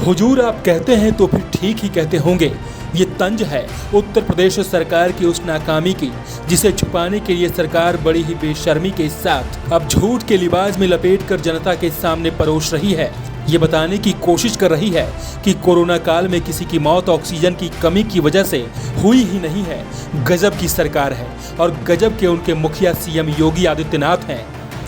हुजूर आप कहते हैं तो फिर ठीक ही कहते होंगे। ये तंज है उत्तर प्रदेश सरकार की उस नाकामी की जिसे छुपाने के लिए सरकार बड़ी ही बेशर्मी के साथ अब झूठ के लिबास में लपेटकर जनता के सामने परोस रही है। ये बताने की कोशिश कर रही है कि कोरोना काल में किसी की मौत ऑक्सीजन की कमी की वजह से हुई ही नहीं है। गजब की सरकार है और गजब के उनके मुखिया सीएम योगी आदित्यनाथ हैं।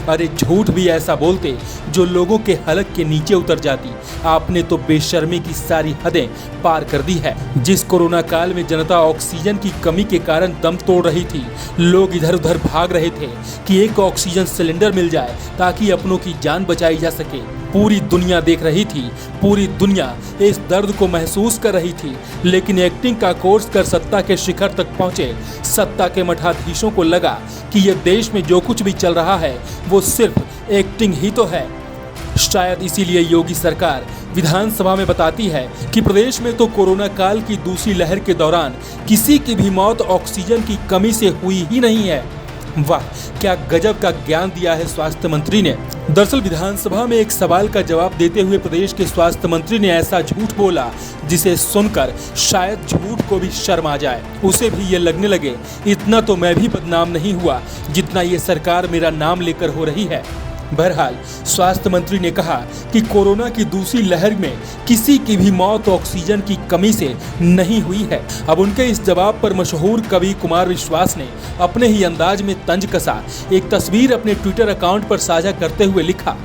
अरे झूठ भी ऐसा बोलते जो लोगों के हलक के नीचे उतर जाती। आपने तो बेशर्मी की सारी हदें पार कर दी है। जिस कोरोना काल में जनता ऑक्सीजन की कमी के कारण दम तोड़ रही थी, लोग इधर उधर भाग रहे थे कि एक ऑक्सीजन सिलेंडर मिल जाए ताकि अपनों की जान बचाई जा सके। पूरी दुनिया देख रही थी, पूरी दुनिया इस दर्द को महसूस कर रही थी, लेकिन एक्टिंग का कोर्स कर सत्ता के शिखर तक पहुंचे सत्ता के मठाधीशों को लगा कि यह देश में जो कुछ भी चल रहा है वो सिर्फ एक्टिंग ही तो है। शायद इसीलिए योगी सरकार विधानसभा में बताती है कि प्रदेश में तो कोरोना काल की दूसरी लहर के दौरान किसी की भी मौत ऑक्सीजन की कमी से हुई ही नहीं है। वाह, क्या गजब का ज्ञान दिया है स्वास्थ्य मंत्री ने। दरअसल विधानसभा में एक सवाल का जवाब देते हुए प्रदेश के स्वास्थ्य मंत्री ने ऐसा झूठ बोला जिसे सुनकर शायद झूठ को भी शर्म आ जाए। उसे भी ये लगने लगे इतना तो मैं भी बदनाम नहीं हुआ जितना ये सरकार मेरा नाम लेकर हो रही है। बहरहाल स्वास्थ्य मंत्री ने कहा कि कोरोना की दूसरी लहर में किसी की भी मौत ऑक्सीजन की कमी से नहीं हुई है। अब उनके इस जवाब पर मशहूर कवि कुमार विश्वास ने अपने ही अंदाज में तंज कसा। एक तस्वीर अपने ट्विटर अकाउंट पर साझा करते हुए लिखा,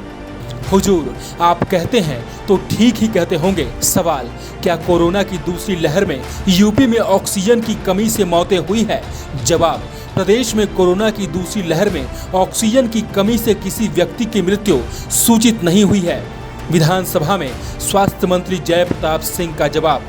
हुजूर आप कहते हैं तो ठीक ही कहते होंगे। सवाल, क्या कोरोना की दूसरी लहर में यूपी में ऑक्सीजन की कमी से मौतें हुई है? जवाब, प्रदेश में कोरोना की दूसरी लहर में ऑक्सीजन की कमी से किसी व्यक्ति की मृत्यु सूचित नहीं हुई है। विधानसभा में स्वास्थ्य मंत्री जय प्रताप सिंह का जवाब।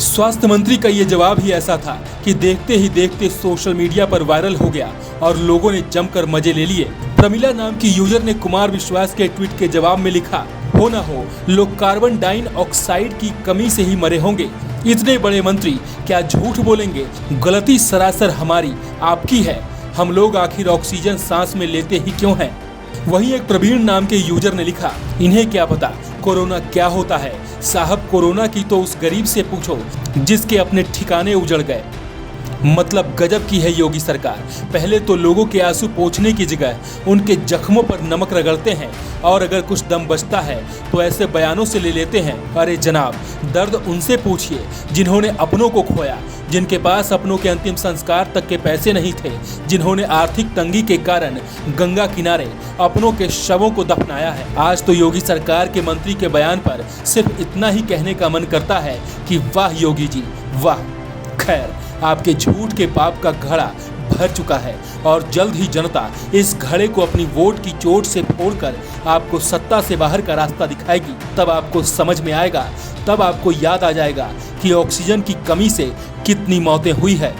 स्वास्थ्य मंत्री का ये जवाब ही ऐसा था कि देखते ही देखते सोशल मीडिया पर वायरल हो गया और लोगों ने जमकर मजे ले लिए। प्रमिला नाम की यूजर ने कुमार विश्वास के ट्वीट के जवाब में लिखा, हो ना हो लोग कार्बन डाइऑक्साइड की कमी से ही मरे होंगे। इतने बड़े मंत्री क्या झूठ बोलेंगे? गलती सरासर हमारी आपकी है। हम लोग आखिर ऑक्सीजन सांस में लेते ही क्यों हैं? वहीं एक प्रवीण नाम के यूजर ने लिखा, इन्हें क्या पता कोरोना क्या होता है। साहब कोरोना की तो उस गरीब से पूछो जिसके अपने ठिकाने उजड़ गए। मतलब गजब की है योगी सरकार। पहले तो लोगों के आंसू पोंछने की जगह उनके जख्मों पर नमक रगड़ते हैं और अगर कुछ दम बचता है तो ऐसे बयानों से ले लेते हैं। अरे जनाब, दर्द उनसे पूछिए जिन्होंने अपनों को खोया, जिनके पास अपनों के अंतिम संस्कार तक के पैसे नहीं थे, जिन्होंने आर्थिक तंगी के कारण गंगा किनारे अपनों के शवों को दफनाया है। आज तो योगी सरकार के मंत्री के बयान पर सिर्फ इतना ही कहने का मन करता है कि वाह योगी जी वाह। खैर, आपके झूठ के पाप का घड़ा भर चुका है और जल्द ही जनता इस घड़े को अपनी वोट की चोट से फोड़कर आपको सत्ता से बाहर का रास्ता दिखाएगी। तब आपको समझ में आएगा, तब आपको याद आ जाएगा कि ऑक्सीजन की कमी से कितनी मौतें हुई है।